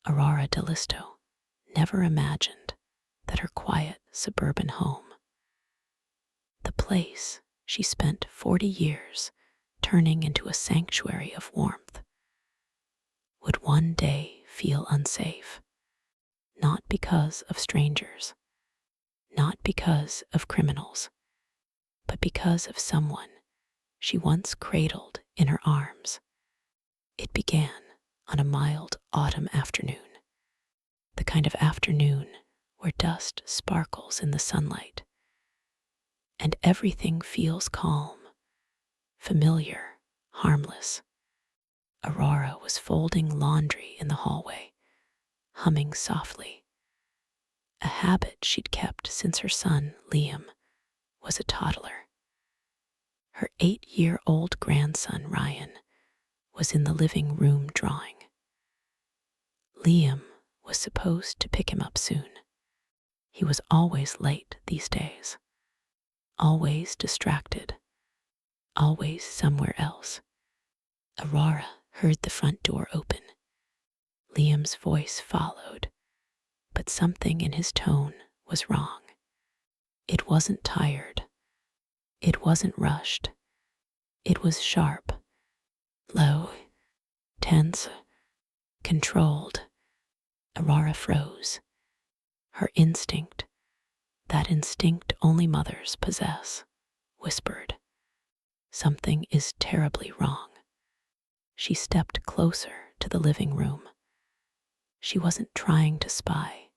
Aurora Dellisto never imagined that her quiet suburban home, the place she spent 40 years turning into a sanctuary of warmth, would one day feel unsafe, not because of strangers, not because of criminals, but because of someone she once cradled in her arms. It began on a mild autumn afternoon, the kind of afternoon where dust sparkles in the sunlight and everything feels calm, familiar, harmless. Aurora was folding laundry in the hallway, humming softly, a habit she'd kept since her son, Liam, was a toddler. Her 8-year-old grandson, Ryan, was in the living room drawing. Liam was supposed to pick him up soon. He was always late these days, always distracted, always somewhere else. Aurora heard the front door open. Liam's voice followed, but something in his tone was wrong. It wasn't tired. It wasn't rushed. It was sharp, low, tense, controlled. Aurora froze. Her instinct, that instinct only mothers possess, whispered, "Something is terribly wrong." She stepped closer to the living room. She wasn't trying to spy.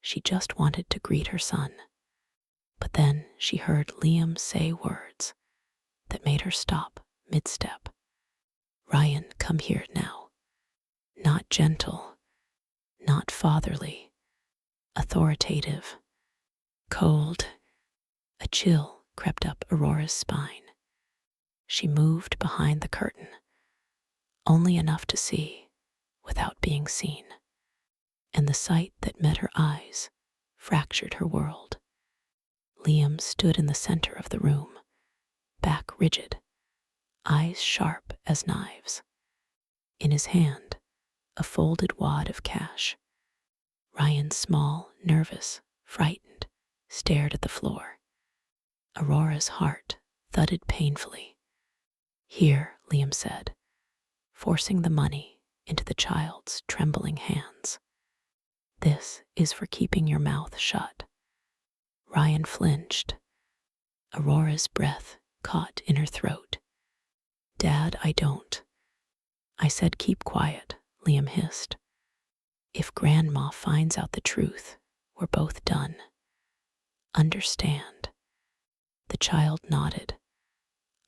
She just wanted to greet her son. But then she heard Liam say words that made her stop mid-step. "Ryan, come here now." Not gentle, not fatherly, authoritative, cold. A chill crept up Aurora's spine. She moved behind the curtain, only enough to see without being seen, and the sight that met her eyes fractured her world. Liam stood in the center of the room, back rigid, eyes sharp as knives. In his hand, a folded wad of cash. Ryan, small, nervous, frightened, stared at the floor. Aurora's heart thudded painfully. "Here," Liam said, forcing the money into the child's trembling hands. "This is for keeping your mouth shut." Ryan flinched. Aurora's breath caught in her throat. "Dad, I don't." "I said keep quiet," Liam hissed. "If Grandma finds out the truth, we're both done. Understand?" The child nodded,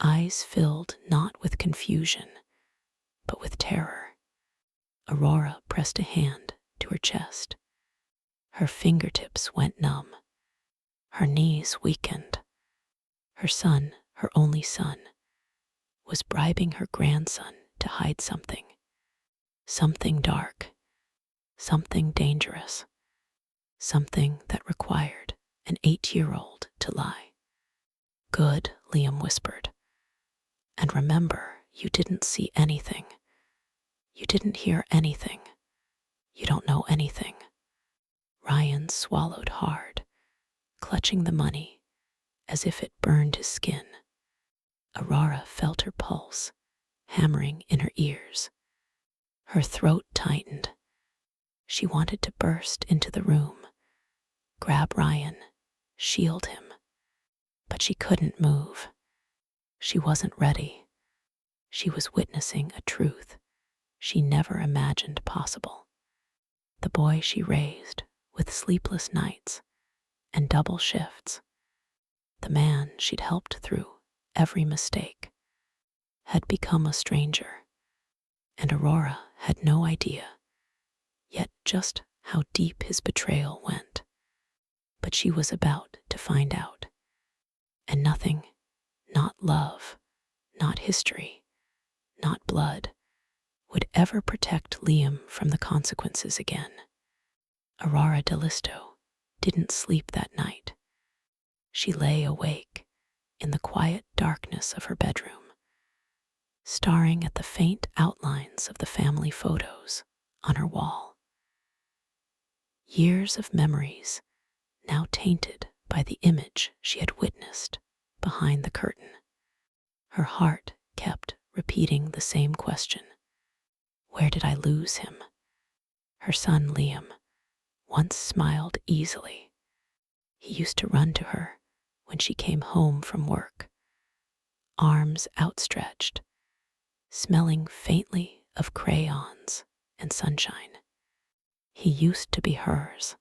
eyes filled not with confusion, but with terror. Aurora pressed a hand to her chest. Her fingertips went numb. Her knees weakened. Her son, her only son, was bribing her grandson to hide something. Something dark, something dangerous, something that required an 8-year-old to lie. "Good," Liam whispered. "And remember, you didn't see anything. You didn't hear anything. You don't know anything." Ryan swallowed hard, clutching the money as if it burned his skin. Aurora felt her pulse hammering in her ears. Her throat tightened. She wanted to burst into the room, grab Ryan, shield him. But she couldn't move. She wasn't ready. She was witnessing a truth she never imagined possible. The boy she raised with sleepless nights and double shifts, the man she'd helped through every mistake, had become a stranger, and Aurora had no idea yet just how deep his betrayal went. But she was about to find out, and nothing, not love, not history, not blood, would ever protect Liam from the consequences again. Aurora Dellisto didn't sleep that night. She lay awake in the quiet darkness of her bedroom, staring at the faint outlines of the family photos on her wall. Years of memories now tainted by the image she had witnessed behind the curtain. Her heart kept repeating the same question. Where did I lose him? Her son Liam once smiled easily. He used to run to her when she came home from work, arms outstretched, smelling faintly of crayons and sunshine. He used to be hers.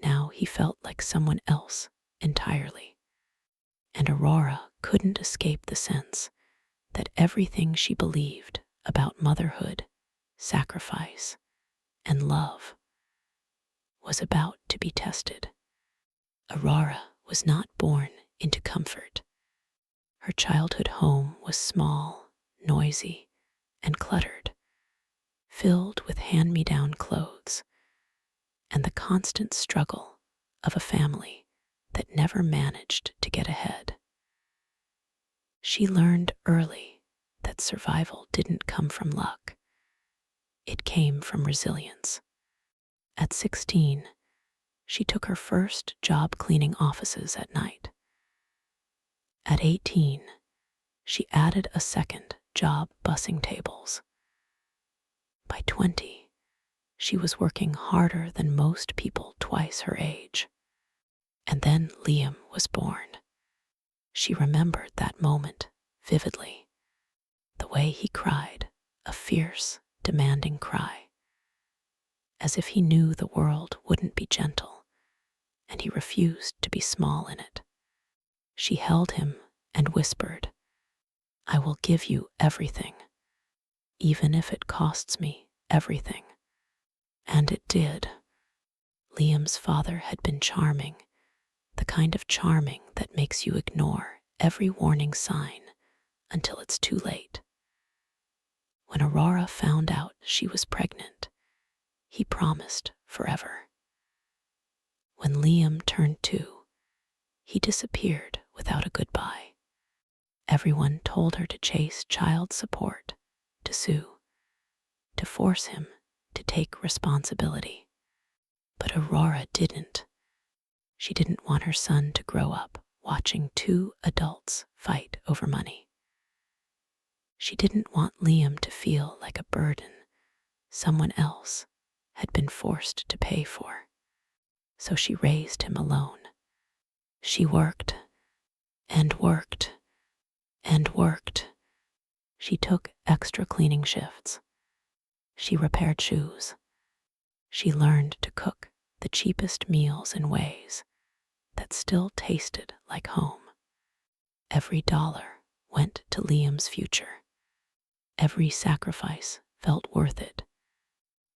Now he felt like someone else entirely. And Aurora couldn't escape the sense that everything she believed about motherhood, sacrifice, and love was about to be tested. Aurora was not born into comfort. Her childhood home was small, noisy, and cluttered, filled with hand-me-down clothes and the constant struggle of a family that never managed to get ahead. She learned early that survival didn't come from luck. It came from resilience. At 16, she took her first job cleaning offices at night. At 18, she added a second job bussing tables. By 20, she was working harder than most people twice her age. And then Liam was born. She remembered that moment vividly. The way he cried, a fierce, demanding cry, as if he knew the world wouldn't be gentle, and he refused to be small in it. She held him and whispered, I will give you everything, even if it costs me everything. And it did. Liam's father had been charming, the kind of charming that makes you ignore every warning sign until it's too late. When Aurora found out she was pregnant, he promised forever. When Liam turned 2, he disappeared without a goodbye. Everyone told her to chase child support, to sue, to force him to take responsibility. But Aurora didn't. She didn't want her son to grow up watching 2 adults fight over money. She didn't want Liam to feel like a burden someone else had been forced to pay for. So she raised him alone. She worked and worked and worked. She took extra cleaning shifts. She repaired shoes. She learned to cook the cheapest meals in ways that still tasted like home. Every dollar went to Liam's future. Every sacrifice felt worth it.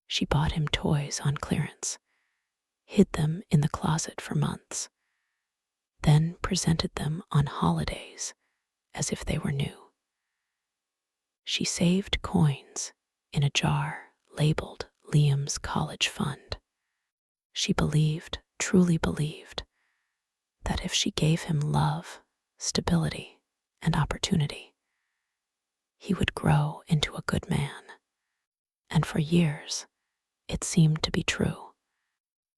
She bought him toys on clearance, hid them in the closet for months, then presented them on holidays as if they were new. She saved coins in a jar labeled Liam's college fund. She believed, truly believed, that if she gave him love, stability, and opportunity, he would grow into a good man. And for years, it seemed to be true.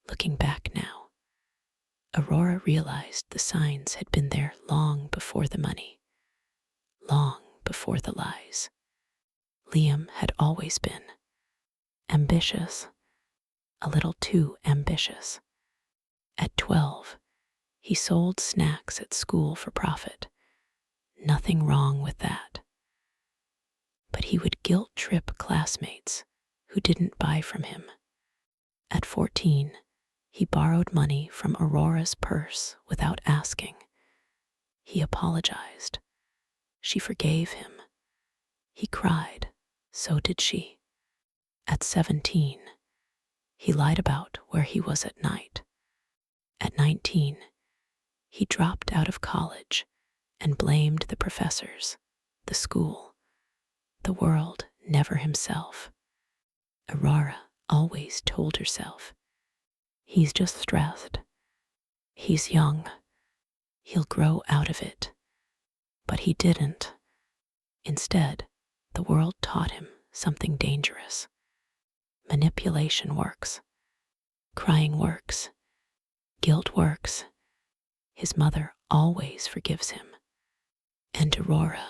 Looking back now, Aurora realized the signs had been there long before the money, long before the lies. Liam had always been ambitious, a little too ambitious. At 12, he sold snacks at school for profit. Nothing wrong with that. But he would guilt-trip classmates who didn't buy from him. At 14, he borrowed money from Aurora's purse without asking. He apologized. She forgave him. He cried. So did she. At 17, he lied about where he was at night. At 19, he dropped out of college and blamed the professors, the school, the world, never himself. Aurora always told herself, he's just stressed. He's young. He'll grow out of it. But he didn't. Instead, the world taught him something dangerous. Manipulation works. Crying works. Guilt works. His mother always forgives him. And Aurora,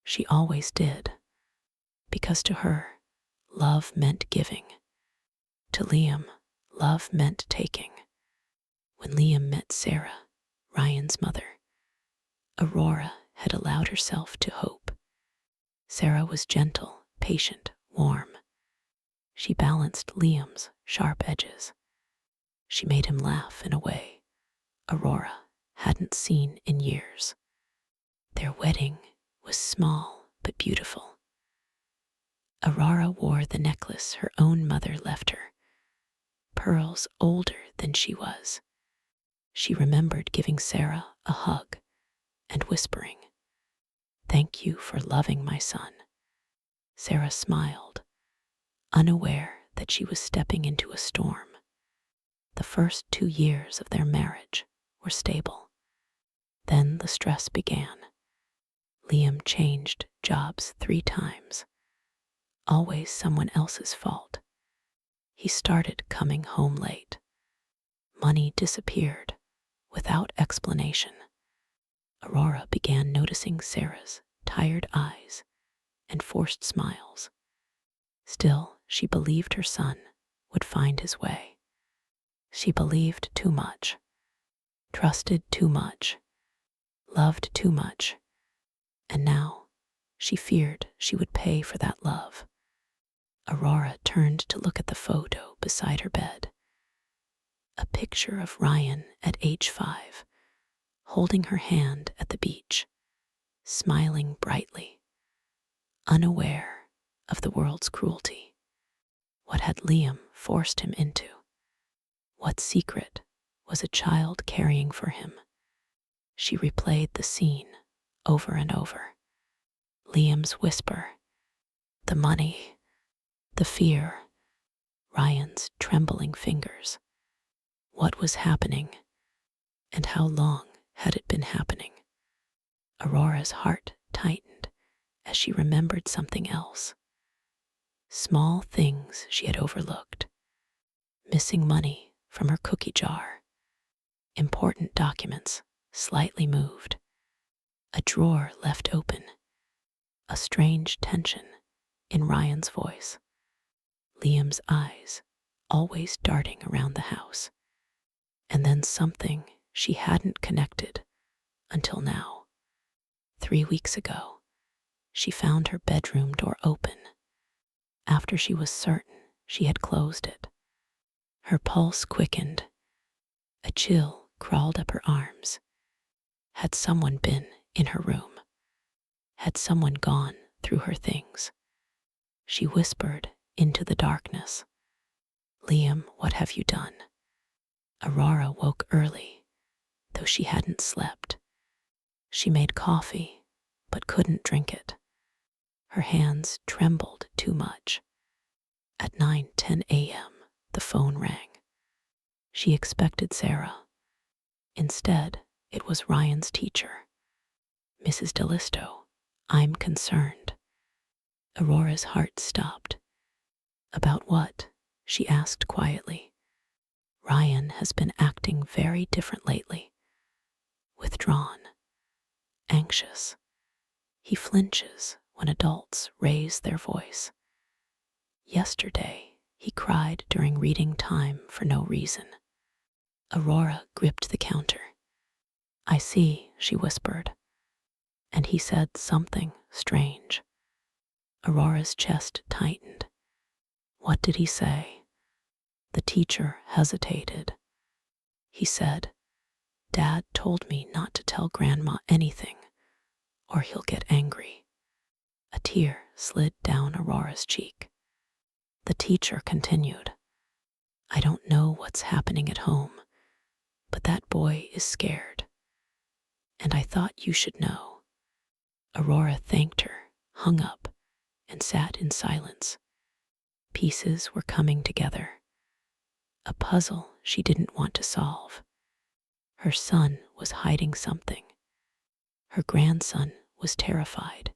she always did, because to her, love meant giving. To Liam, love meant taking. When Liam met Sarah, Ryan's mother, Aurora had allowed herself to hope. Sarah was gentle, patient, warm. She balanced Liam's sharp edges. She made him laugh in a way Aurora hadn't seen in years. Their wedding was small but beautiful. Aurora wore the necklace her own mother left her, pearls older than she was. She remembered giving Sarah a hug and whispering, "Thank you for loving my son." Sarah smiled, unaware that she was stepping into a storm. The first 2 years of their marriage were stable. Then the stress began. Liam changed jobs 3 times, always someone else's fault. He started coming home late. Money disappeared without explanation. Aurora began noticing Sarah's tired eyes and forced smiles. Still, she believed her son would find his way. She believed too much, trusted too much, loved too much, and now she feared she would pay for that love. Aurora turned to look at the photo beside her bed. A picture of Ryan at age 5, holding her hand at the beach, smiling brightly, unaware of the world's cruelty. What had Liam forced him into? What secret was a child carrying for him? She replayed the scene over and over. Liam's whisper, the money, the fear, Ryan's trembling fingers. What was happening, and how long had it been happening? Aurora's heart tightened as she remembered something else. Small things she had overlooked. Missing money from her cookie jar. Important documents slightly moved. A drawer left open. A strange tension in Ryan's voice. Liam's eyes always darting around the house. And then something she hadn't connected until now. 3 weeks ago, she found her bedroom door open. After she was certain she had closed it, her pulse quickened. A chill crawled up her arms. Had someone been in her room? Had someone gone through her things? She whispered into the darkness, "Liam, what have you done?" Aurora woke early, though she hadn't slept. She made coffee, but couldn't drink it. Her hands trembled too much. At 9:10 a.m., the phone rang. She expected Sarah. Instead, it was Ryan's teacher. "Mrs. Dellisto, I'm concerned." Aurora's heart stopped. "About what?" she asked quietly. "Ryan has been acting very different lately. Withdrawn, anxious. He flinches when adults raise their voice. Yesterday, he cried during reading time for no reason." Aurora gripped the counter. "I see," she whispered. "And he said something strange." Aurora's chest tightened. "What did he say?" The teacher hesitated. He said, "Dad told me not to tell Grandma anything, or he'll get angry." A tear slid down Aurora's cheek. The teacher continued, "I don't know what's happening at home, but that boy is scared. And I thought you should know." Aurora thanked her, hung up, and sat in silence. Pieces were coming together. A puzzle she didn't want to solve. Her son was hiding something. Her grandson was terrified.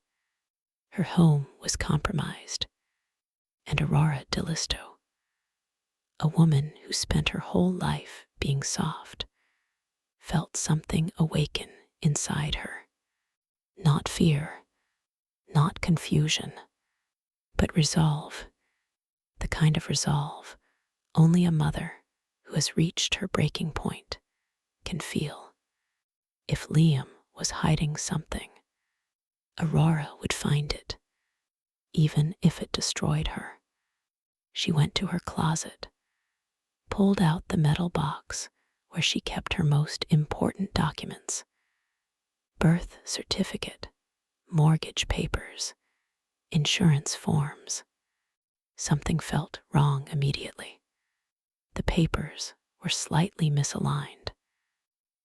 Her home was compromised. And Aurora Dellisto. A woman who spent her whole life being soft felt something awaken inside her. Not fear, not confusion, but resolve. The kind of resolve only a mother who has reached her breaking point can feel. If Liam was hiding something, Aurora would find it, even if it destroyed her. She went to her closet, pulled out the metal box where she kept her most important documents: birth certificate, mortgage papers, insurance forms. Something felt wrong immediately. The papers were slightly misaligned.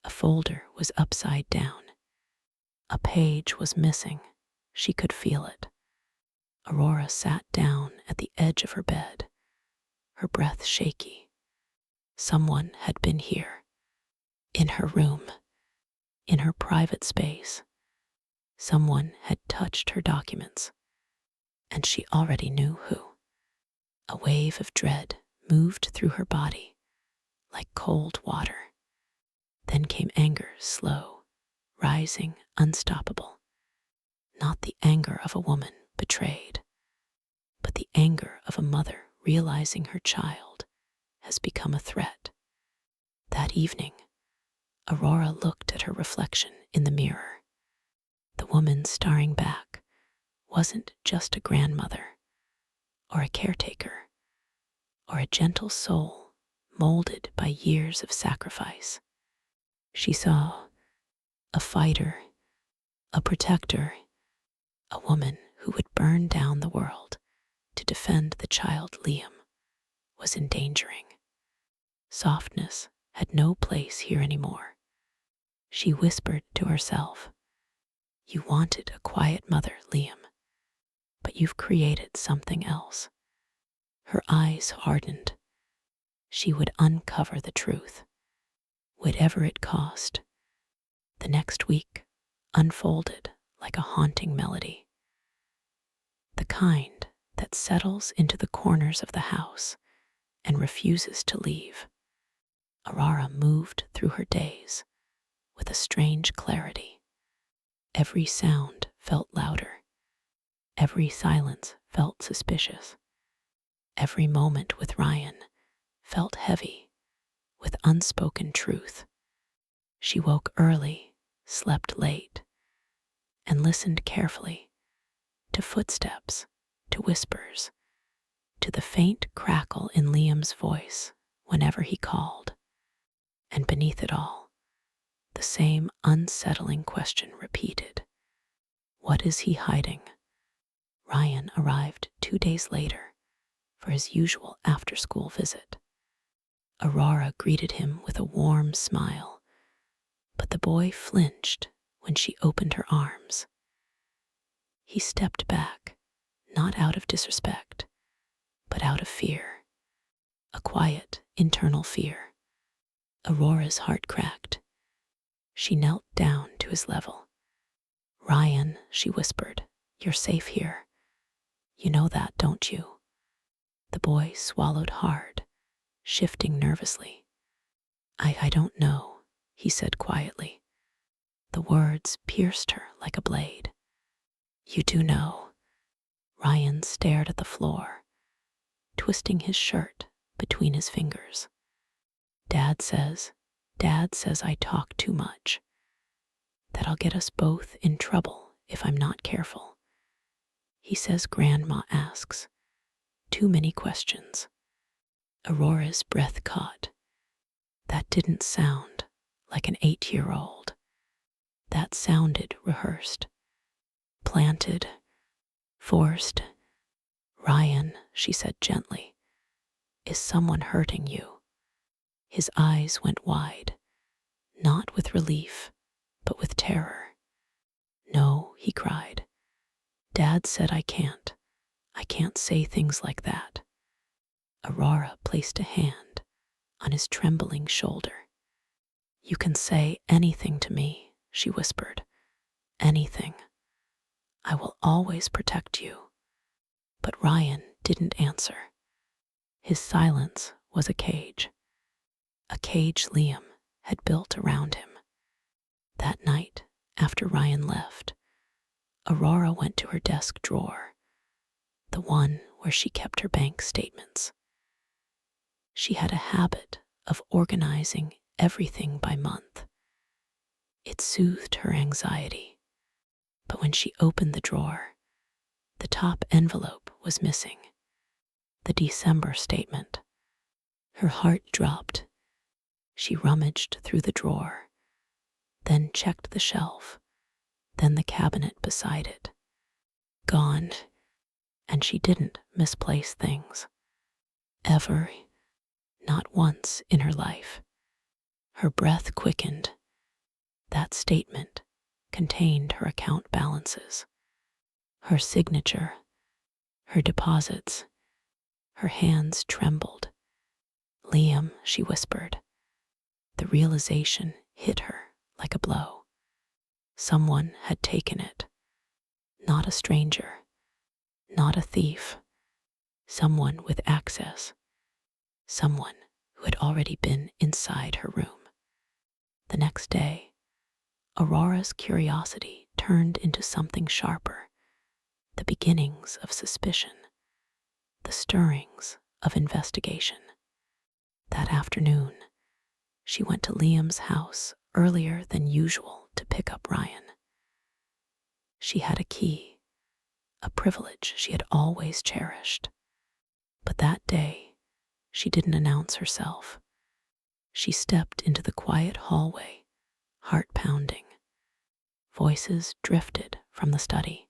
A folder was upside down. A page was missing. She could feel it. Aurora sat down at the edge of her bed, her breath shaky. Someone had been here, in her room, in her private space. Someone had touched her documents, and she already knew who. A wave of dread moved through her body, like cold water. Then came anger, slow, rising, unstoppable. Not the anger of a woman betrayed, but the anger of a mother realizing her child has become a threat. That evening, Aurora looked at her reflection in the mirror. The woman staring back wasn't just a grandmother, or a caretaker, or a gentle soul molded by years of sacrifice. She saw a fighter, a protector, a woman who would burn down the world to defend the child Liam was endangering. Softness had no place here anymore. She whispered to herself, "You wanted a quiet mother, Liam, but you've created something else." Her eyes hardened. She would uncover the truth, whatever it cost. The next week unfolded like a haunting melody, the kind that settles into the corners of the house and refuses to leave. Aurora moved through her days with a strange clarity. Every sound felt louder. Every silence felt suspicious. Every moment with Ryan felt heavy with unspoken truth. She woke early, slept late, and listened carefully to footsteps, to whispers, to the faint crackle in Liam's voice whenever he called. And beneath it all, the same unsettling question repeated. What is he hiding? Ryan arrived 2 days later for his usual after-school visit. Aurora greeted him with a warm smile, but the boy flinched when she opened her arms. He stepped back, not out of disrespect, but out of fear, a quiet, internal fear. Aurora's heart cracked. She knelt down to his level. "Ryan," she whispered, "you're safe here. You know that, don't you?" The boy swallowed hard, shifting nervously. I don't know," he said quietly. The words pierced her like a blade. "You do know." Ryan stared at the floor, twisting his shirt between his fingers. Dad says I talk too much, that I'll get us both in trouble if I'm not careful. He says Grandma asks too many questions. Aurora's breath caught. That didn't sound like an 8-year-old. That sounded rehearsed, planted, forced. "Ryan," she said gently, "is someone hurting you?" His eyes went wide, not with relief, but with terror. "No," he cried. "Dad said I can't say things like that." Aurora placed a hand on his trembling shoulder. "You can say anything to me," she whispered. "Anything. I will always protect you." But Ryan didn't answer. His silence was a cage Liam had built around him. That night, after Ryan left, Aurora went to her desk drawer, the one where she kept her bank statements. She had a habit of organizing everything by month. It soothed her anxiety, but when she opened the drawer, the top envelope was missing, the December statement. Her heart dropped. She rummaged through the drawer, then checked the shelf, then the cabinet beside it. Gone, and she didn't misplace things. Ever. Not once in her life. Her breath quickened. That statement contained her account balances, her signature, her deposits. Her hands trembled. Liam, she whispered. The realization hit her like a blow. Someone had taken it. Not a stranger, not a thief. Someone with access. Someone who had already been inside her room. The next day, Aurora's curiosity turned into something sharper, the beginnings of suspicion, the stirrings of investigation. That afternoon, she went to Liam's house earlier than usual to pick up Ryan. She had a key, a privilege she had always cherished. But that day, she didn't announce herself. She stepped into the quiet hallway, heart pounding. Voices drifted from the study.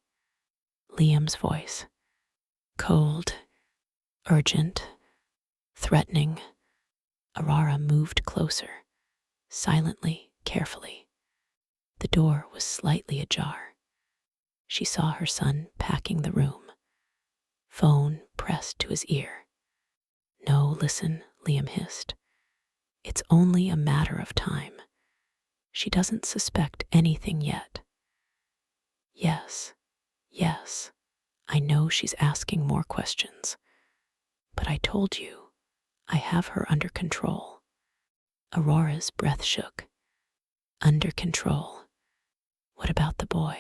Liam's voice, cold, urgent, threatening. Aurora moved closer, silently, carefully. The door was slightly ajar. She saw her son packing the room, phone pressed to his ear. No, listen, Liam hissed. It's only a matter of time. She doesn't suspect anything yet. Yes, I know she's asking more questions. But I told you, I have her under control. Aurora's breath shook. Under control. What about the boy?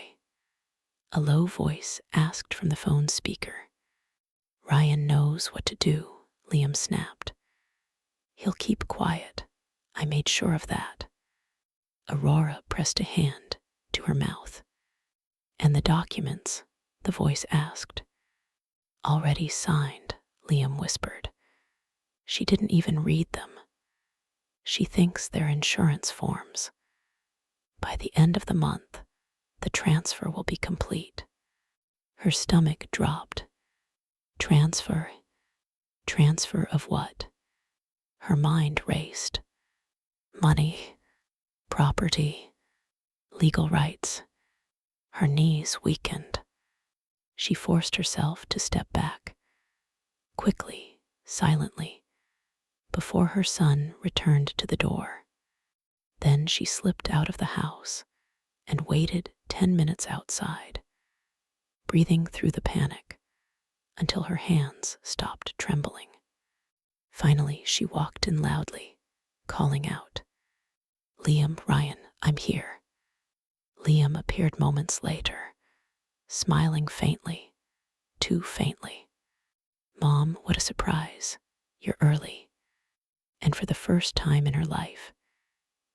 A low voice asked from the phone speaker. Ryan knows what to do, Liam snapped. He'll keep quiet. I made sure of that. Aurora pressed a hand to her mouth. And the documents, the voice asked. Already signed, Liam whispered. She didn't even read them. She thinks they're insurance forms. By the end of the month, the transfer will be complete. Her stomach dropped. Transfer? Transfer of what? Her mind raced. Money, property, legal rights. Her knees weakened. She forced herself to step back, quickly, silently, before her son returned to the door. Then she slipped out of the house and waited 10 minutes outside, breathing through the panic until her hands stopped trembling. Finally, she walked in loudly, calling out, Liam, Ryan, I'm here. Liam appeared moments later, smiling faintly, too faintly. Mom, what a surprise. You're early. And for the first time in her life,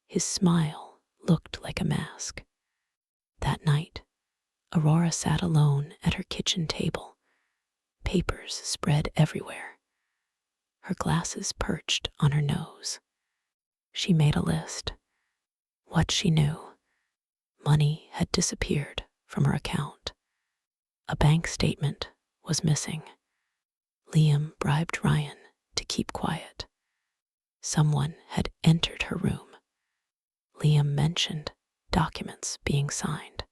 his smile looked like a mask. That night, Aurora sat alone at her kitchen table, papers spread everywhere, her glasses perched on her nose. She made a list. What she knew. Money had disappeared from her account. A bank statement was missing. Liam bribed Ryan to keep quiet. Someone had entered her room. Liam mentioned documents being signed.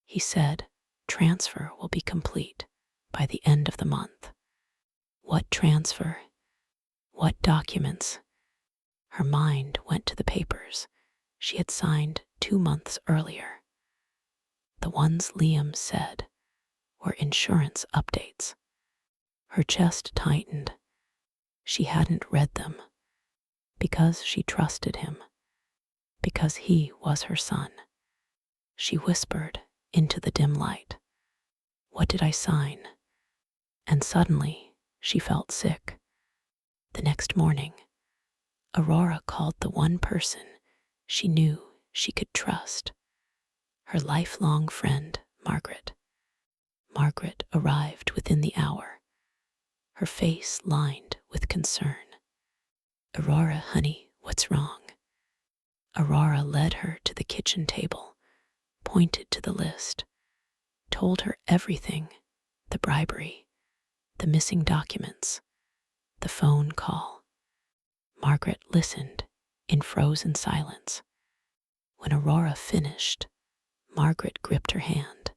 He said transfer will be complete by the end of the month. What transfer? What documents? Her mind went to the papers she had signed 2 months earlier. The ones Liam said were insurance updates. Her chest tightened. She hadn't read them because she trusted him, because he was her son. She whispered into the dim light, "What did I sign?" And suddenly she felt sick. The next morning, Aurora called the one person she knew she could trust, her lifelong friend, Margaret. Margaret arrived within the hour, her face lined with concern. "Aurora, honey, what's wrong?" Aurora led her to the kitchen table, pointed to the list, told her everything: the bribery, the missing documents, the phone call. Margaret listened in frozen silence. When Aurora finished, Margaret gripped her hand.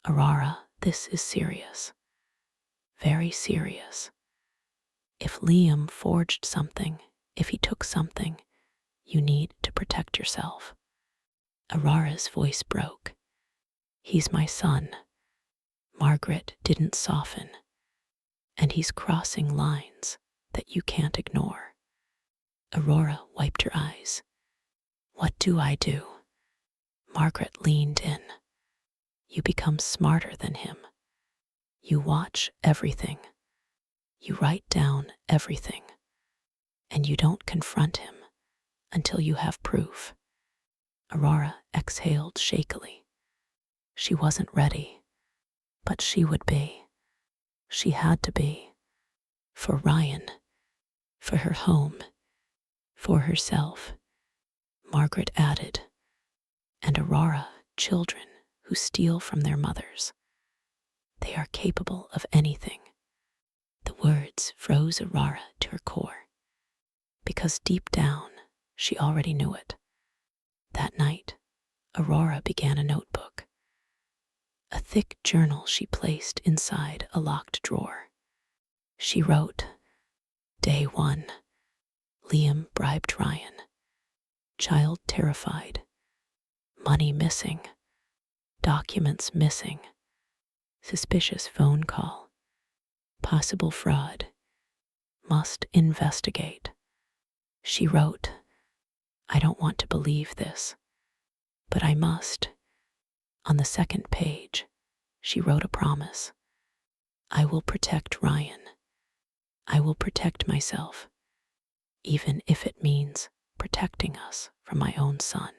"Aurora, this is serious. Very serious. If Liam forged something, if he took something, you need to protect yourself." Aurora's voice broke. "He's my son." Margaret didn't soften. "And he's crossing lines that you can't ignore." Aurora wiped her eyes. "What do I do?" Margaret leaned in. "You become smarter than him. You watch everything. You write down everything. And you don't confront him until you have proof." Aurora exhaled shakily. She wasn't ready, but she would be. She had to be. For Ryan, for her home, for herself. Margaret added, "And Aurora, children who steal from their mothers. They are capable of anything." The words froze Aurora to her core, because deep down she already knew it. That night, Aurora began a notebook, a thick journal she placed inside a locked drawer. She wrote, "Day 1, Liam bribed Ryan. Child terrified. Money missing. Documents missing. Suspicious phone call. Possible fraud. Must investigate." She wrote, "I don't want to believe this, but I must." On the second page, she wrote a promise. "I will protect Ryan. I will protect myself, even if it means protecting us from my own son."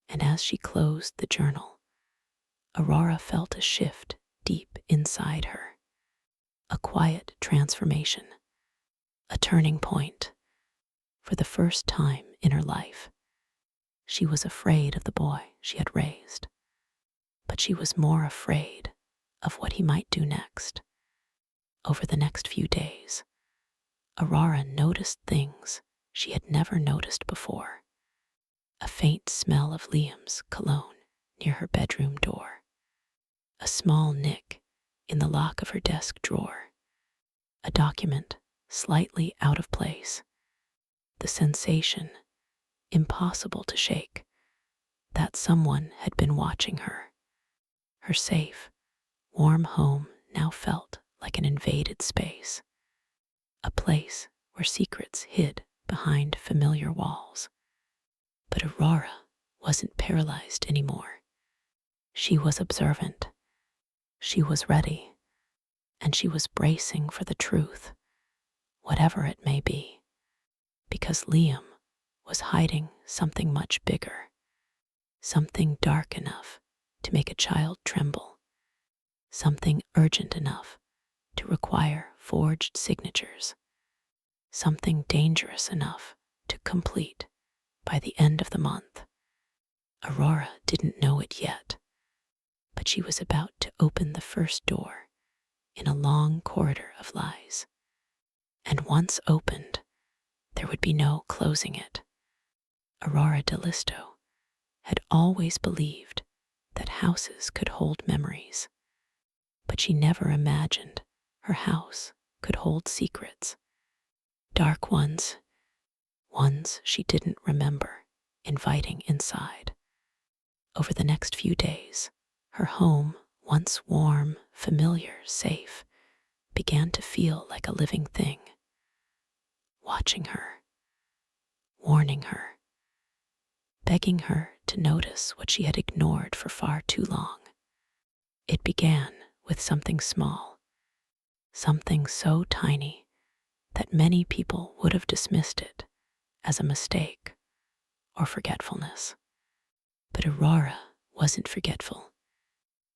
And as she closed the journal, Aurora felt a shift deep inside her, a quiet transformation, a turning point. For the first time in her life, she was afraid of the boy she had raised, but she was more afraid of what he might do next. Over the next few days, Aurora noticed things she had never noticed before. A faint smell of Liam's cologne near her bedroom door, a small nick in the lock of her desk drawer, a document slightly out of place, the sensation, impossible to shake, that someone had been watching her. Her safe, warm home now felt like an invaded space, a place where secrets hid behind familiar walls. But Aurora wasn't paralyzed anymore. She was observant. She was ready, and she was bracing for the truth, whatever it may be, because Liam was hiding something much bigger, something dark enough to make a child tremble, something urgent enough to require forged signatures, something dangerous enough to complete by the end of the month. Aurora didn't know it yet, but she was about to open the first door in a long corridor of lies. And once opened, there would be no closing it. Aurora Dellisto had always believed that houses could hold memories, but she never imagined her house could hold secrets, dark ones, ones she didn't remember inviting inside. Over the next few days, her home, once warm, familiar, safe, began to feel like a living thing. watching her, warning her, begging her to notice what she had ignored for far too long. It began with something small, something so tiny that many people would have dismissed it as a mistake or forgetfulness. But Aurora wasn't forgetful.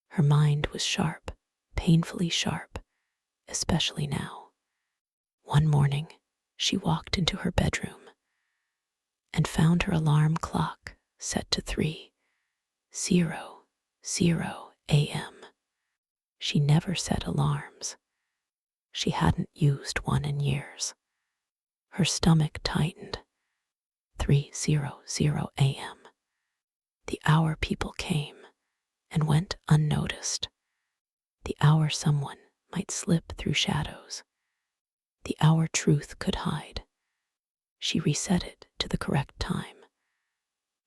Her mind was sharp, painfully sharp, especially now. One morning, she walked into her bedroom and found her alarm clock set to 3:00 a.m. She never set alarms. She hadn't used one in years. Her stomach tightened. 3:00 a.m. The hour people came and went unnoticed. The hour someone might slip through shadows. The hour truth could hide. She reset it to the correct time,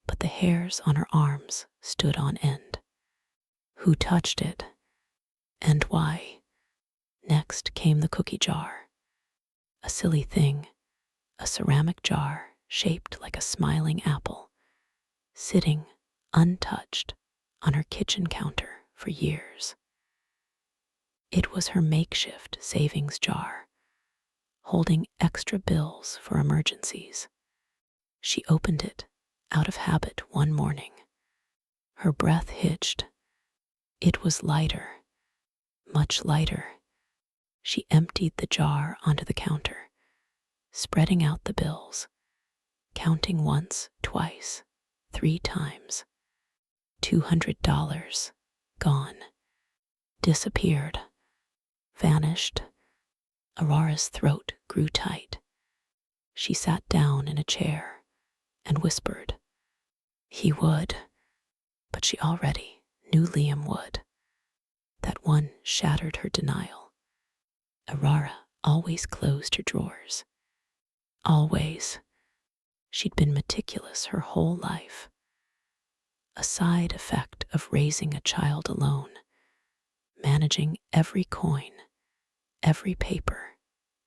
but the hairs on her arms stood on end. Who touched it? And why? Next came the cookie jar. A silly thing, a ceramic jar shaped like a smiling apple, sitting untouched on her kitchen counter for years. It was her makeshift savings jar, holding extra bills for emergencies. She opened it out of habit one morning. Her breath hitched. It was lighter, much lighter. She emptied the jar onto the counter, spreading out the bills, counting once, twice, 3 times. $200 gone, disappeared, vanished. Aurora's throat grew tight. She sat down in a chair and whispered, "He would," but she already knew Liam would. That one shattered her denial. Aurora always closed her drawers. Always. She'd been meticulous her whole life. A side effect of raising a child alone, managing every coin, every paper,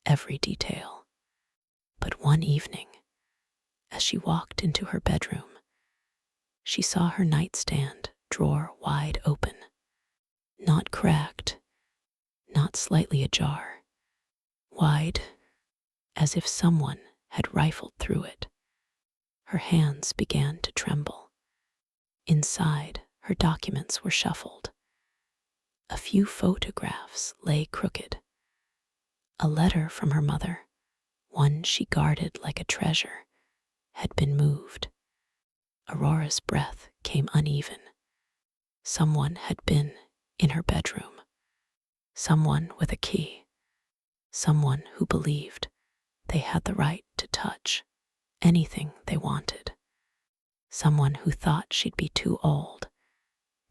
every detail. But one evening, as she walked into her bedroom, she saw her nightstand drawer wide open, not cracked, not slightly ajar, wide, as if someone had rifled through it. Her hands began to tremble. Inside, her documents were shuffled. A few photographs lay crooked. A letter from her mother, one she guarded like a treasure, had been moved. Aurora's breath came uneven. Someone had been in her bedroom. Someone with a key. Someone who believed they had the right to touch anything they wanted. Someone who thought she'd be too old,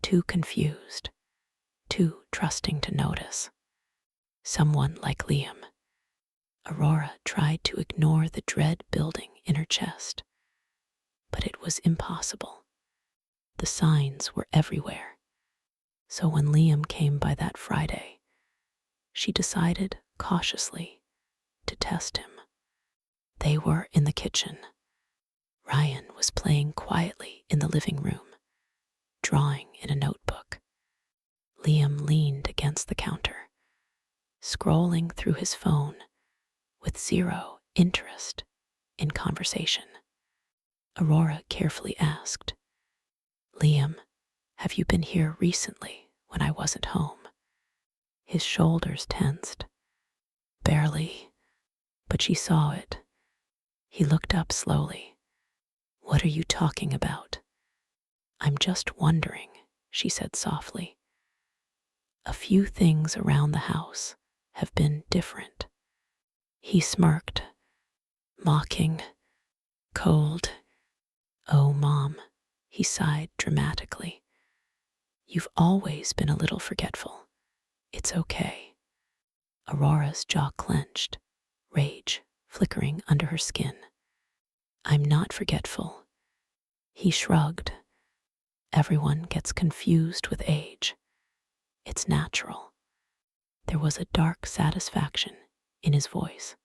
too confused, too trusting to notice. Someone like Liam. Aurora tried to ignore the dread building in her chest, but it was impossible. The signs were everywhere. So when Liam came by that Friday, she decided cautiously to test him. They were in the kitchen. Ryan was playing quietly in the living room, drawing in a notebook. Liam leaned against the counter, scrolling through his phone with zero interest in conversation. Aurora carefully asked, "Liam, have you been here recently when I wasn't home?" His shoulders tensed. Barely, but she saw it. He looked up slowly. "What are you talking about?" "I'm just wondering," she said softly. "A few things around the house have been different." He smirked, mocking, cold. "Oh, Mom," he sighed dramatically. "You've always been a little forgetful. It's okay." Aurora's jaw clenched, rage flickering under her skin. "I'm not forgetful." He shrugged. "Everyone gets confused with age. It's natural." There was a dark satisfaction in his voice.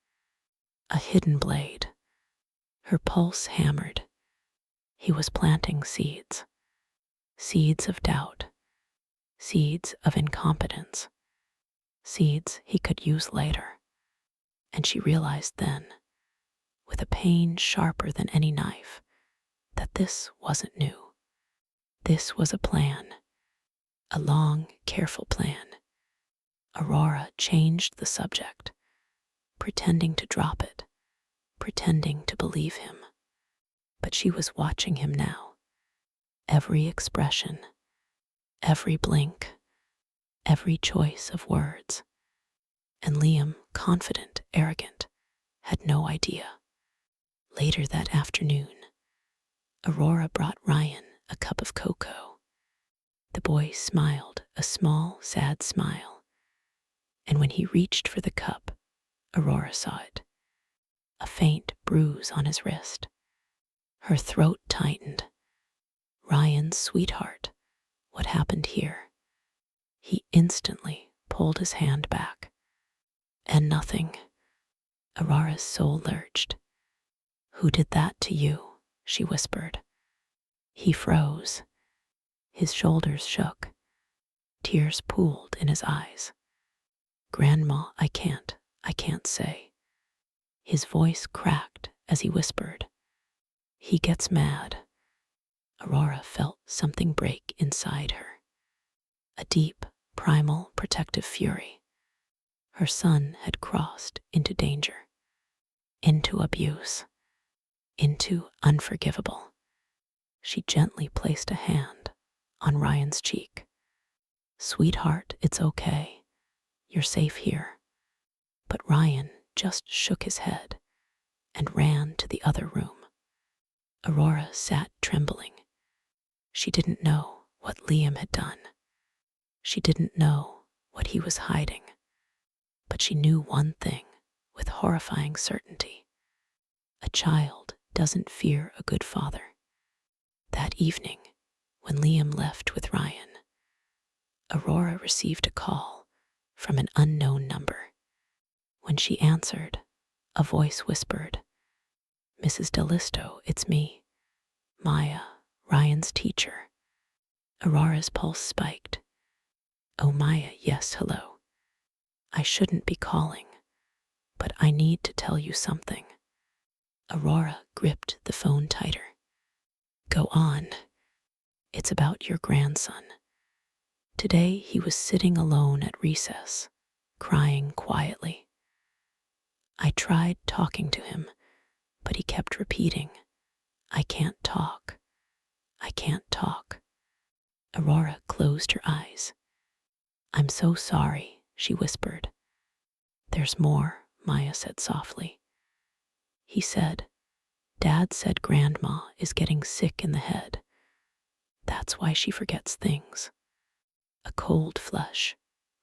a hidden blade. Her pulse hammered. He was planting seeds. Seeds of doubt. Seeds of incompetence. Seeds he could use later. And she realized then, with a pain sharper than any knife, that this wasn't new. This was a plan. A long, careful plan. Aurora changed the subject, pretending to drop it, pretending to believe him. But she was watching him now. Every expression, every blink, every choice of words. And Liam, confident, arrogant, had no idea. Later that afternoon, Aurora brought Ryan a cup of cocoa. The boy smiled, a small, sad smile. And when he reached for the cup, Aurora saw it. A faint bruise on his wrist. Her throat tightened. Ryan's sweetheart, what happened here? He instantly pulled his hand back. And nothing. Aurora's soul lurched. Who did that to you? She whispered. He froze. His shoulders shook. Tears pooled in his eyes. Grandma, I can't say. His voice cracked as he whispered. He gets mad. Aurora felt something break inside her. A deep, primal, protective fury. Her son had crossed into danger, into abuse, into unforgivable. She gently placed a hand on Ryan's cheek. Sweetheart, it's okay. You're safe here. But Ryan just shook his head and ran to the other room. Aurora sat trembling. She didn't know what Liam had done. She didn't know what he was hiding. But she knew one thing with horrifying certainty. A child doesn't fear a good father. That evening, when Liam left with Ryan, Aurora received a call from an unknown number. When she answered, a voice whispered, Mrs. Dellisto, it's me, Maya, Ryan's teacher. Aurora's pulse spiked. Oh, Maya, yes, hello. I shouldn't be calling, but I need to tell you something. Aurora gripped the phone tighter. Go on. It's about your grandson. Today he was sitting alone at recess, crying quietly. I tried talking to him, but he kept repeating, I can't talk. I can't talk. Aurora closed her eyes. I'm so sorry, she whispered. There's more, Maya said softly. He said, Dad said Grandma is getting sick in the head. That's why she forgets things. A cold flush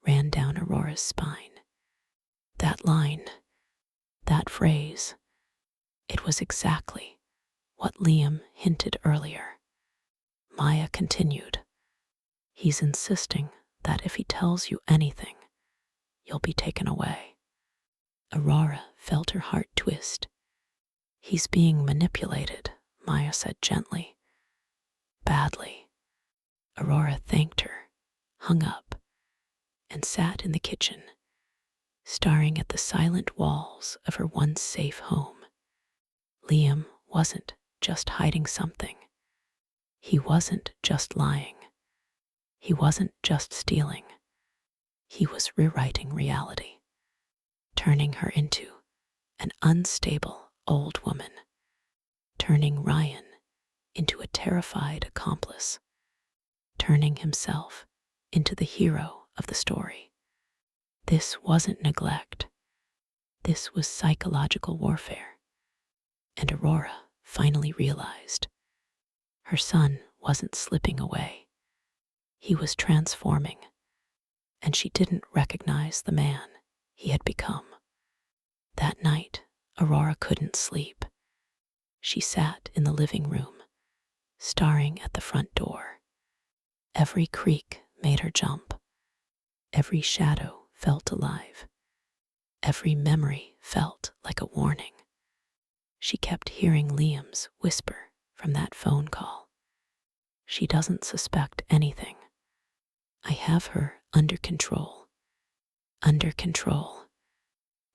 ran down Aurora's spine. That line, that phrase, it was exactly what Liam hinted earlier. Maya continued, He's insisting that if he tells you anything, you'll be taken away. Aurora felt her heart twist. He's being manipulated, Maya said gently. Badly. Aurora thanked her, hung up, and sat in the kitchen, staring at the silent walls of her once safe home. Liam wasn't just hiding something. He wasn't just lying. He wasn't just stealing. He was rewriting reality, turning her into an unstable old woman, turning Ryan into a terrified accomplice, turning himself into the hero of the story. This wasn't neglect. This was psychological warfare. And Aurora finally realized her son wasn't slipping away. He was transforming, and she didn't recognize the man he had become. That night, Aurora couldn't sleep. She sat in the living room, staring at the front door. Every creak made her jump. Every shadow felt alive. Every memory felt like a warning. She kept hearing Liam's whisper from that phone call. She doesn't suspect anything. I have her under control. Under control.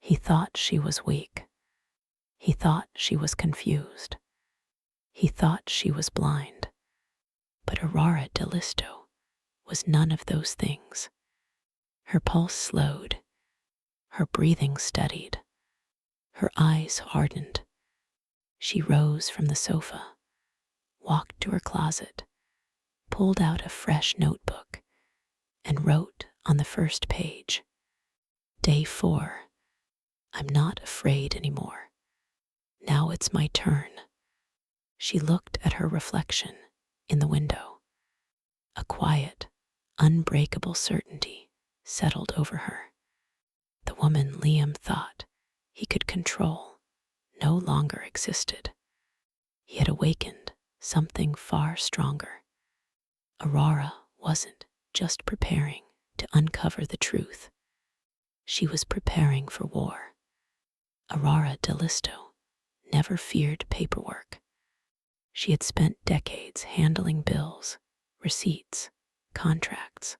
He thought she was weak. He thought she was confused. He thought she was blind. But Aurora Dellisto was none of those things. Her pulse slowed. Her breathing steadied. Her eyes hardened. She rose from the sofa, walked to her closet, pulled out a fresh notebook, and wrote on the first page, Day 4. I'm not afraid anymore. Now it's my turn. She looked at her reflection in the window. A quiet, unbreakable certainty settled over her. The woman Liam thought he could control no longer existed. He had awakened something far stronger. Aurora wasn't just preparing to uncover the truth. She was preparing for war. Aurora Dellisto never feared paperwork. She had spent decades handling bills, receipts, contracts,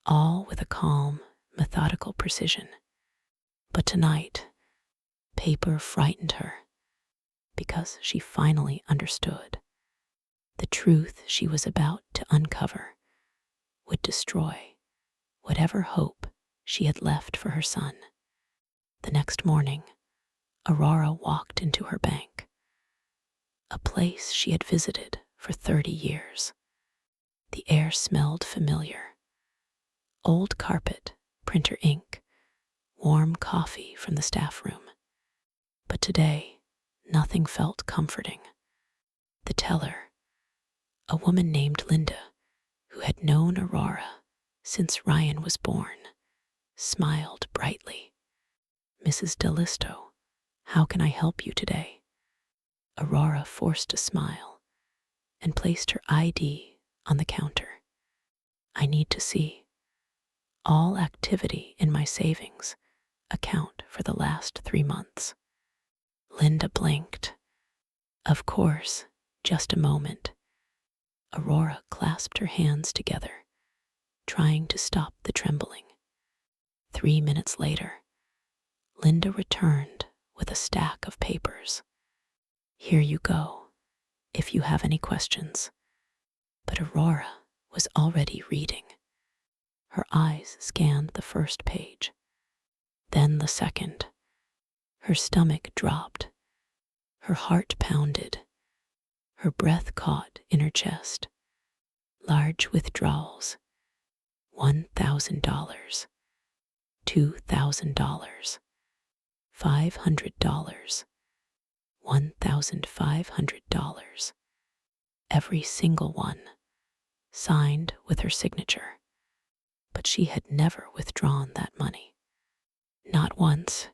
all with a calm, methodical precision. But tonight, paper frightened her because she finally understood. The truth she was about to uncover would destroy whatever hope she had left for her son. The next morning, Aurora walked into her bank, a place she had visited for 30 years. The air smelled familiar. Old carpet, printer ink, warm coffee from the staff room. But today, nothing felt comforting. The teller, a woman named Linda, who had known Aurora since Ryan was born, smiled brightly. Mrs. Dellisto, how can I help you today? Aurora forced a smile and placed her ID on the counter. I need to see all activity in my savings account for the last 3 months. Linda blinked. Of course, just a moment. Aurora clasped her hands together, trying to stop the trembling. 3 minutes later, Linda returned with a stack of papers. Here you go, if you have any questions. But Aurora was already reading. Her eyes scanned the first page, then the second. Her stomach dropped. Her heart pounded. Her breath caught in her chest. Large withdrawals. $1,000. $2,000. $500. $1,500. Every single one, signed with her signature. But she had never withdrawn that money. Not once.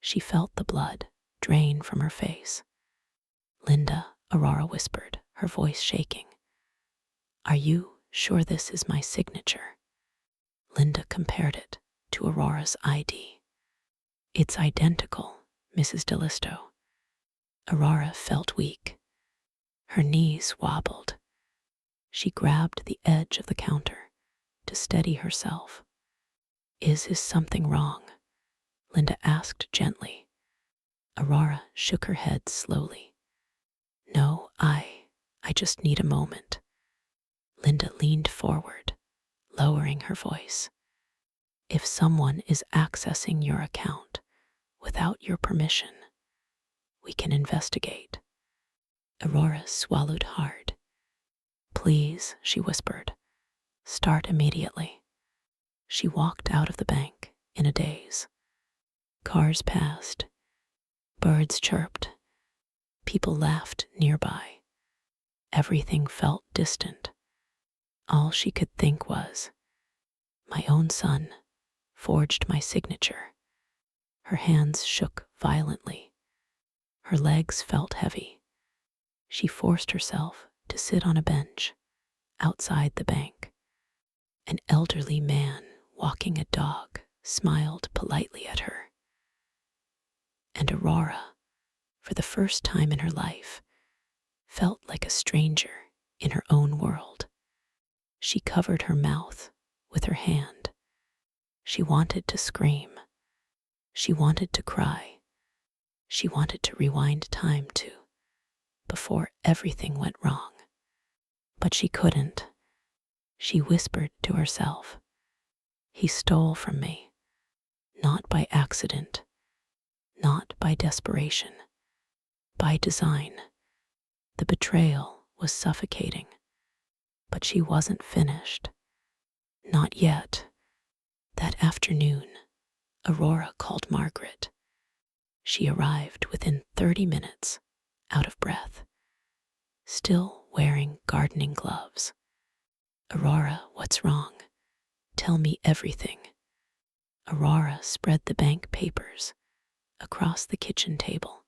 She felt the blood drain from her face. Linda, Aurora whispered, her voice shaking. Are you sure this is my signature? Linda compared it to Aurora's ID. It's identical, Mrs. Dellisto. Aurora felt weak. Her knees wobbled. She grabbed the edge of the counter to steady herself. Is something wrong? Linda asked gently. Aurora shook her head slowly. No, I just need a moment. Linda leaned forward, lowering her voice. If someone is accessing your account without your permission, we can investigate. Aurora swallowed hard. Please, she whispered, start immediately. She walked out of the bank in a daze. Cars passed. Birds chirped. People laughed nearby. Everything felt distant. All she could think was, my own son forged my signature. Her hands shook violently. Her legs felt heavy. She forced herself to sit on a bench outside the bank. An elderly man walking a dog smiled politely at her. And Aurora, for the first time in her life, felt like a stranger in her own world. She covered her mouth with her hand. She wanted to scream. She wanted to cry. She wanted to rewind time to before everything went wrong. But she couldn't. She whispered to herself, "He stole from me, not by accident, not by desperation, by design." The betrayal was suffocating, but she wasn't finished. Not yet. That afternoon, Aurora called Margaret. She arrived within 30 minutes, out of breath, still wearing gardening gloves. "Aurora, what's wrong? Tell me everything." Aurora spread the bank papers across the kitchen table.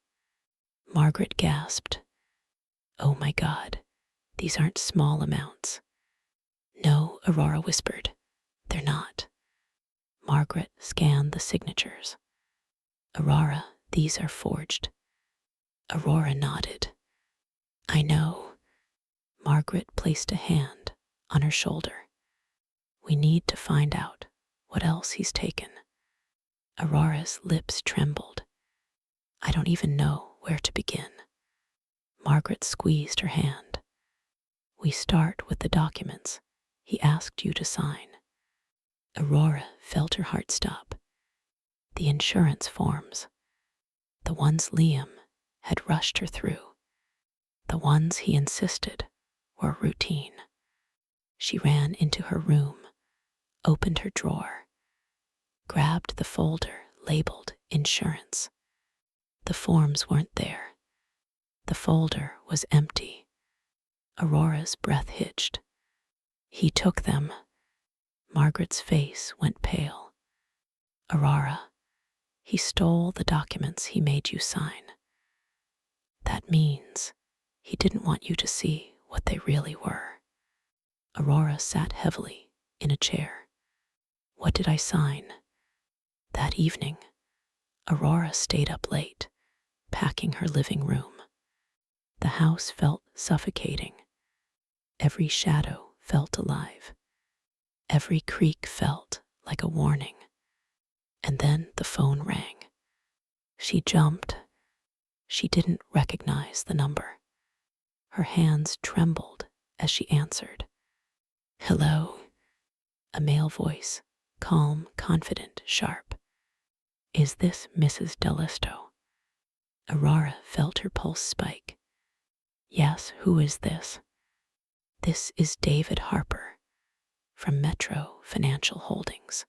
Margaret gasped, "Oh my God, these aren't small amounts." "No," Aurora whispered, "they're not." Margaret scanned the signatures. "Aurora, these are forged." Aurora nodded. "I know." Margaret placed a hand on her shoulder. "We need to find out what else he's taken." Aurora's lips trembled. "I don't even know where to begin." Margaret squeezed her hand. "We start with the documents he asked you to sign." Aurora felt her heart stop. The insurance forms, the ones Liam had rushed her through, the ones he insisted were routine. She ran into her room, opened her drawer, grabbed the folder labeled insurance. The forms weren't there. The folder was empty. Aurora's breath hitched. "He took them." Margaret's face went pale. "Aurora, he stole the documents he made you sign. That means he didn't want you to see what they really were." Aurora sat heavily in a chair. "What did I sign?" That evening, Aurora stayed up late, packing her living room. The house felt suffocating. Every shadow felt alive. Every creak felt like a warning. And then the phone rang. She jumped. She didn't recognize the number. Her hands trembled as she answered. "Hello?" A male voice, calm, confident, sharp. "Is this Mrs. Dellisto?" Aurora felt her pulse spike. "Yes, who is this?" "This is David Harper from Metro Financial Holdings.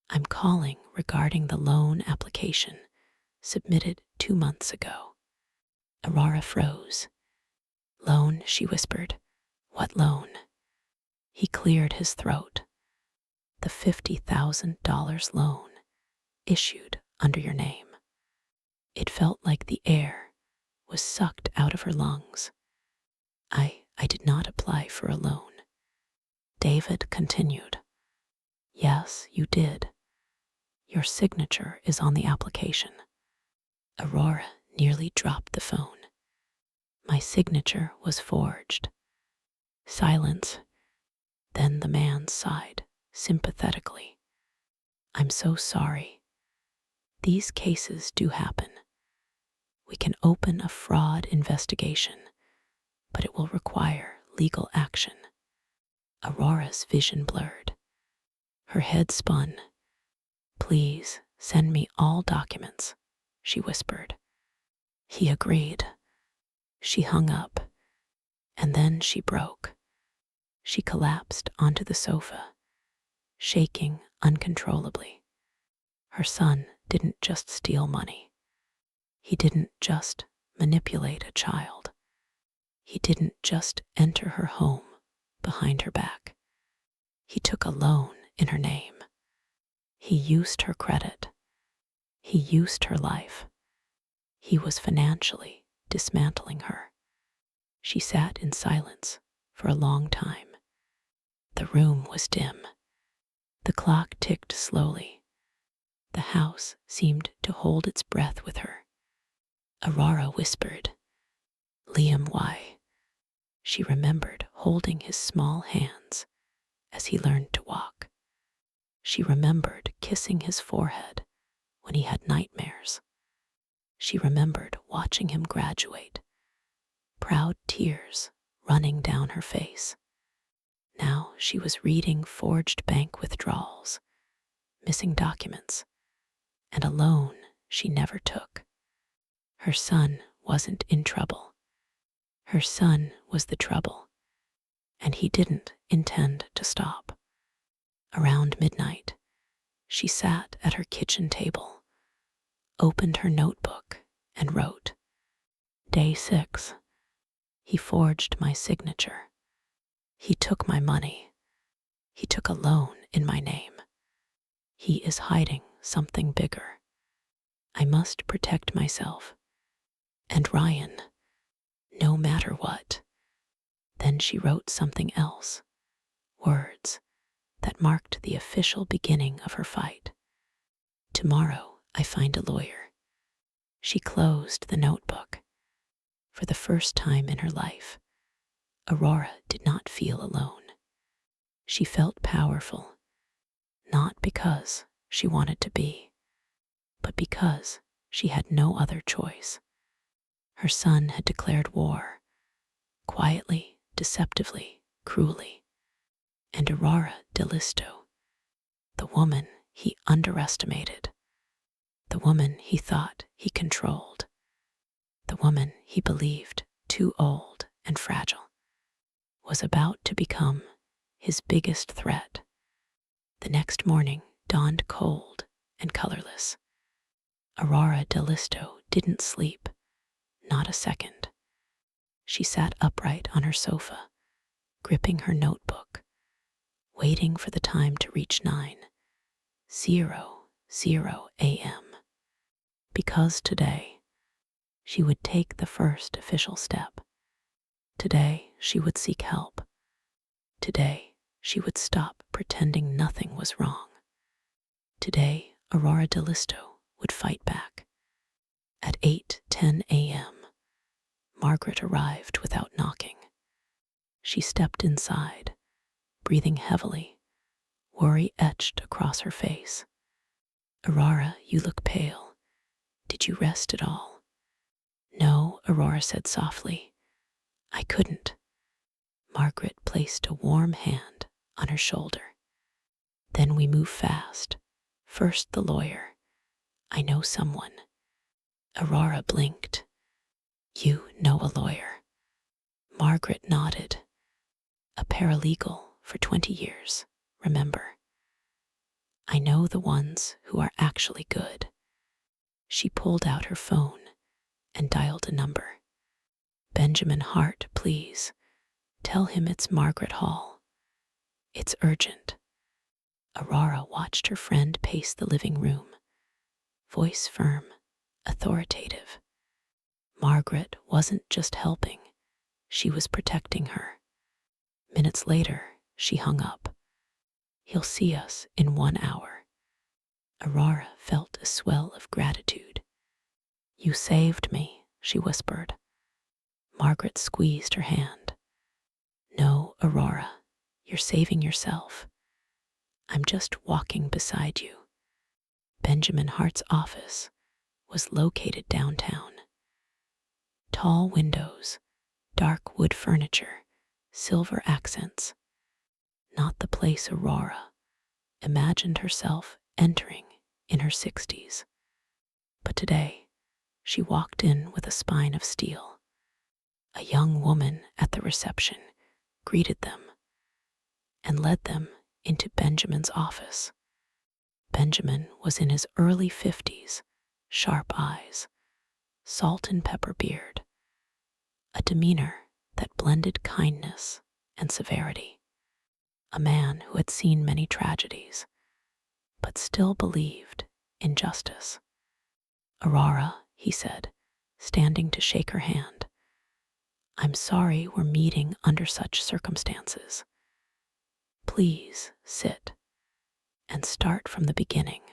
I'm calling regarding the loan application submitted 2 months ago." Aurora froze. "Loan?" she whispered. "What loan?" He cleared his throat. "The $50,000 loan issued under your name." It felt like the air was sucked out of her lungs. I did not apply for a loan." David continued. "Yes, you did. Your signature is on the application." Aurora nearly dropped the phone. "My signature was forged." Silence. Then the man sighed sympathetically. "I'm so sorry. These cases do happen. We can open a fraud investigation, but it will require legal action." Aurora's vision blurred. Her head spun. "Please send me all documents," she whispered. He agreed. She hung up, and then she broke. She collapsed onto the sofa, shaking uncontrollably. Her son didn't just steal money. He didn't just manipulate a child. He didn't just enter her home behind her back. He took a loan in her name. He used her credit. He used her life. He was financially dismantling her. She sat in silence for a long time. The room was dim. The clock ticked slowly. The house seemed to hold its breath with her. Aurora whispered, "Liam, why?" She remembered holding his small hands as he learned to walk. She remembered kissing his forehead when he had nightmares. She remembered watching him graduate, proud tears running down her face. Now she was reading forged bank withdrawals, missing documents, and a loan she never took. Her son wasn't in trouble. Her son was the trouble, and he didn't intend to stop. Around midnight, she sat at her kitchen table, opened her notebook, and wrote, "Day 6. He forged my signature. He took my money. He took a loan in my name. He is hiding something bigger. I must protect myself. And Ryan, no matter what." Then she wrote something else, words that marked the official beginning of her fight. "Tomorrow I find a lawyer." She closed the notebook. For the first time in her life, Aurora did not feel alone. She felt powerful, not because she wanted to be, but because she had no other choice. Her son had declared war, quietly, deceptively, cruelly, and Aurora Dellisto, the woman he underestimated, the woman he thought he controlled, the woman he believed too old and fragile, was about to become his biggest threat. The next morning dawned cold and colorless. Aurora Dellisto didn't sleep, not a second. She sat upright on her sofa, gripping her notebook, waiting for the time to reach 9:00 a.m. Because today she would take the first official step. Today she would seek help. Today she would stop pretending nothing was wrong. Today Aurora Dellisto would fight back. At 8:10 a.m., Margaret arrived without knocking. She stepped inside, breathing heavily, worry etched across her face. "Aurora, you look pale. Did you rest at all?" "No," Aurora said softly. "I couldn't." Margaret placed a warm hand on her shoulder. "Then we move fast. First the lawyer. I know someone." Aurora blinked. "You know a lawyer?" Margaret nodded. "A paralegal for 20 years, remember? I know the ones who are actually good." She pulled out her phone and dialed a number. "Benjamin Hart, please. Tell him it's Margaret Hall. It's urgent." Aurora watched her friend pace the living room, voice firm, authoritative. Margaret wasn't just helping, she was protecting her. Minutes later, she hung up. "He'll see us in 1 hour." Aurora felt a swell of gratitude. "You saved me," she whispered. Margaret squeezed her hand. "No, Aurora, you're saving yourself. I'm just walking beside you." Benjamin Hart's office was located downtown. Tall windows, dark wood furniture, silver accents. Not the place Aurora imagined herself entering in her 60s. But today, she walked in with a spine of steel. A young woman at the reception greeted them and led them into Benjamin's office. Benjamin was in his early 50s, sharp eyes, salt and pepper beard, a demeanor that blended kindness and severity. A man who had seen many tragedies, but still believed in justice. "Aurora," he said, standing to shake her hand, "I'm sorry we're meeting under such circumstances. Please sit and start from the beginning."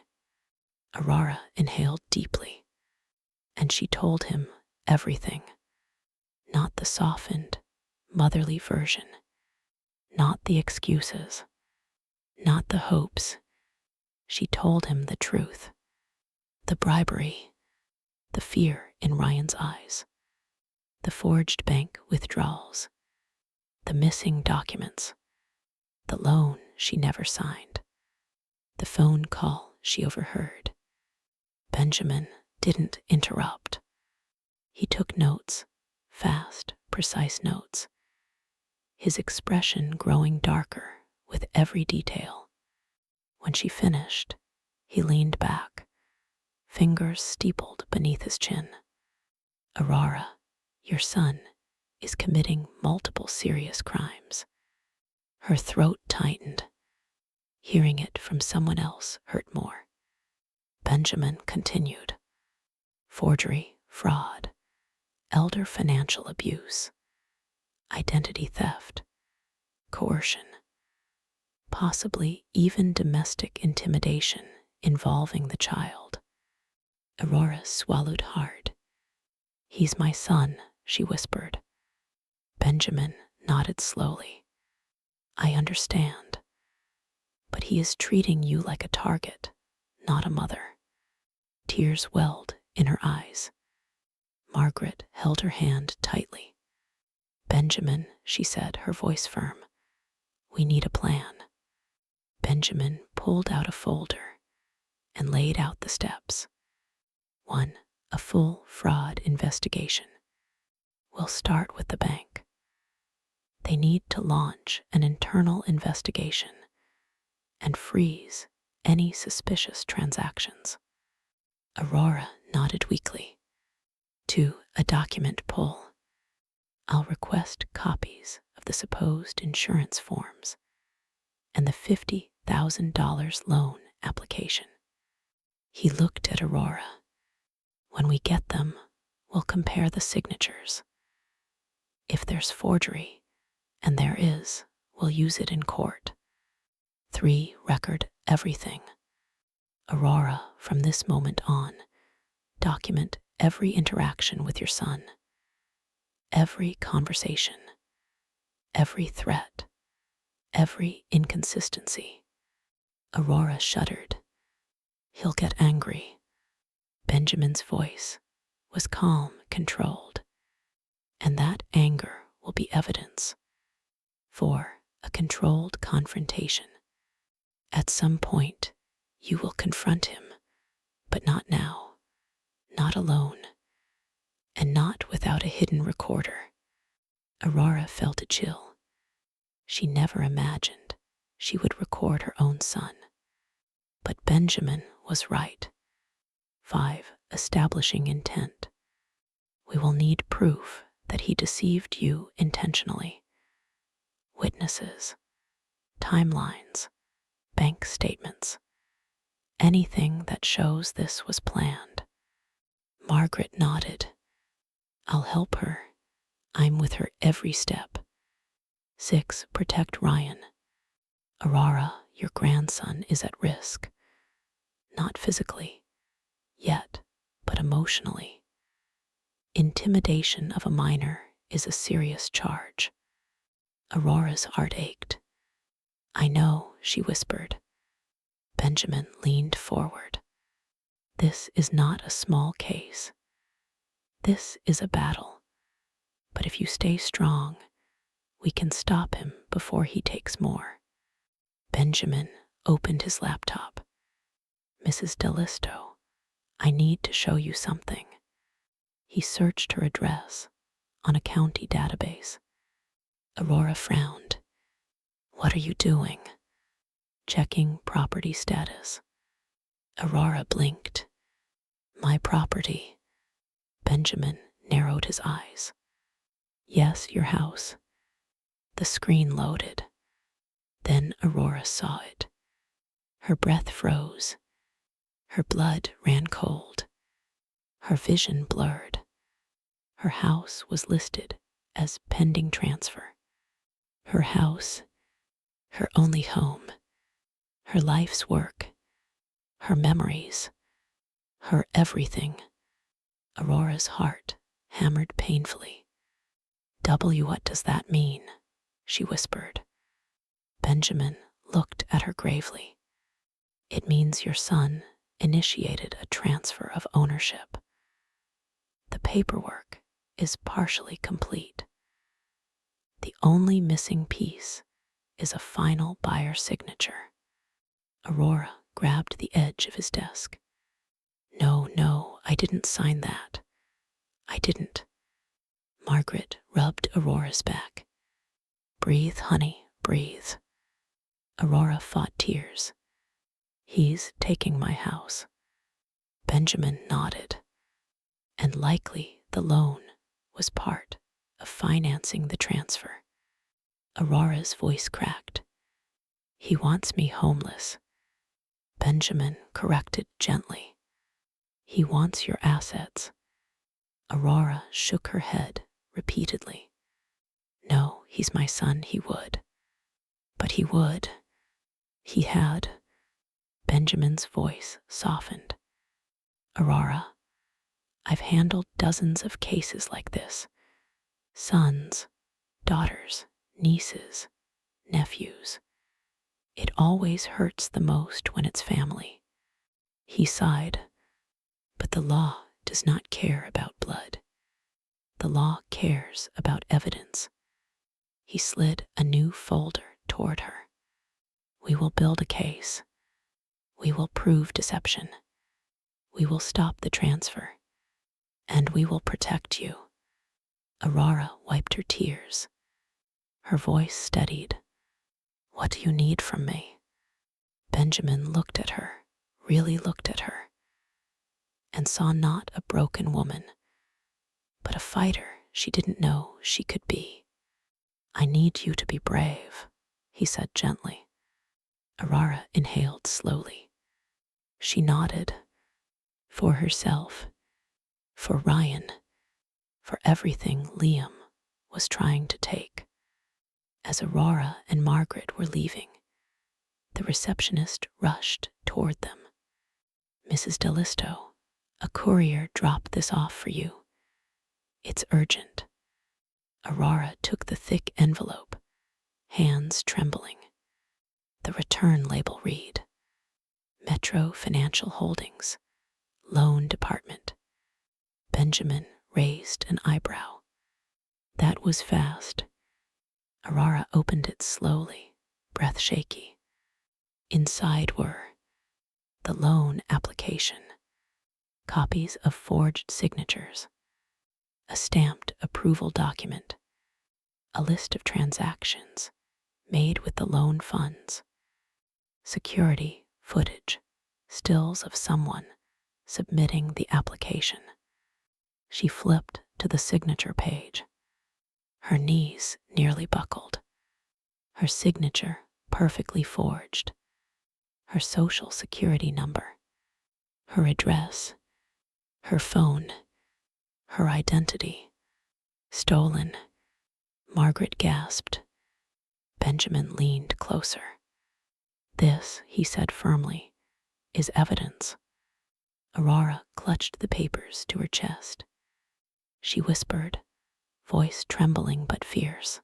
Aurora inhaled deeply. And she told him everything, not the softened, motherly version, not the excuses, not the hopes. She told him the truth, the bribery, the fear in Ryan's eyes, the forged bank withdrawals, the missing documents, the loan she never signed, the phone call she overheard. Benjamin didn't interrupt. He took notes, fast, precise notes, his expression growing darker with every detail. When she finished, he leaned back, fingers steepled beneath his chin. Aurora, your son is committing multiple serious crimes. Her throat tightened. Hearing it from someone else hurt more. Benjamin continued. Forgery, fraud, elder financial abuse, identity theft, coercion, possibly even domestic intimidation involving the child. Aurora swallowed hard. He's my son, she whispered. Benjamin nodded slowly. I understand. But he is treating you like a target, not a mother. Tears welled in her eyes. Margaret held her hand tightly. Benjamin, she said, her voice firm, we need a plan. Benjamin pulled out a folder and laid out the steps. 1. A full fraud investigation. We'll start with the bank. They need to launch an internal investigation and freeze any suspicious transactions. Aurora nodded weakly. 2. A document pull. I'll request copies of the supposed insurance forms and the $50,000 loan application. He looked at Aurora. When we get them, we'll compare the signatures. If there's forgery, and there is, we'll use it in court. 3. Record everything. Aurora, from this moment on, document every interaction with your son, every conversation, every threat, every inconsistency. Aurora shuddered. He'll get angry. Benjamin's voice was calm, controlled, and that anger will be evidence. 4. A controlled confrontation. At some point, you will confront him, but not now, not alone, and not without a hidden recorder. Aurora felt a chill. She never imagined she would record her own son. But Benjamin was right. 5. Establishing intent. We will need proof that he deceived you intentionally. Witnesses, timelines, bank statements, anything that shows this was planned. Margaret nodded. I'll help her. I'm with her every step. 6. Protect Ryan. Aurora, your grandson is at risk. Not physically, yet, but emotionally. Intimidation of a minor is a serious charge. Aurora's heart ached. I know, she whispered. Benjamin leaned forward. This is not a small case. This is a battle. But if you stay strong, we can stop him before he takes more. Benjamin opened his laptop. Mrs. Dellisto, I need to show you something. He searched her address on a county database. Aurora frowned. What are you doing? Checking property status. Aurora blinked. My property. Benjamin narrowed his eyes. Yes, your house. The screen loaded. Then Aurora saw it. Her breath froze. Her blood ran cold. Her vision blurred. Her house was listed as pending transfer. Her house, her only home, her life's work, her memories, her everything. Aurora's heart hammered painfully. What does that mean?" she whispered. Benjamin looked at her gravely. "It means your son initiated a transfer of ownership. The paperwork is partially complete. The only missing piece is a final buyer signature." Aurora grabbed the edge of his desk. No, I didn't sign that. I didn't." Margaret rubbed Aurora's back. "Breathe, honey, breathe." Aurora fought tears. "He's taking my house." Benjamin nodded. "And likely the loan was part of financing the transfer." Aurora's voice cracked. "He wants me homeless." Benjamin corrected gently. "He wants your assets." Aurora shook her head repeatedly. "No, he's my son, he would." "But he would." "He had." Benjamin's voice softened. "Aurora, I've handled dozens of cases like this. Sons, daughters, nieces, nephews. It always hurts the most when it's family." He sighed. "But the law does not care about blood. The law cares about evidence." He slid a new folder toward her. "We will build a case. We will prove deception. We will stop the transfer. And we will protect you." Aurora wiped her tears. Her voice steadied. "What do you need from me?" Benjamin looked at her, really looked at her, and saw not a broken woman, but a fighter she didn't know she could be. "I need you to be brave," he said gently. Aurora inhaled slowly. She nodded. For herself, for Ryan, for everything Liam was trying to take. As Aurora and Margaret were leaving, the receptionist rushed toward them. "Mrs. Dellisto, a courier dropped this off for you. It's urgent." Aurora took the thick envelope, hands trembling. The return label read, "Metro Financial Holdings, Loan Department." Benjamin raised an eyebrow. That was fast. Aurora opened it slowly, breath shaky. Inside were the loan application, copies of forged signatures, a stamped approval document, a list of transactions made with the loan funds, security footage, stills of someone submitting the application. She flipped to the signature page. Her knees nearly buckled. Her signature perfectly forged. Her social security number. Her address. Her phone. Her identity. Stolen. Margaret gasped. Benjamin leaned closer. "This," he said firmly, "is evidence." Aurora clutched the papers to her chest. She whispered, voice trembling but fierce,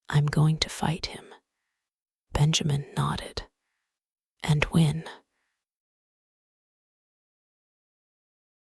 "I'm going to fight him." Benjamin nodded. "And win."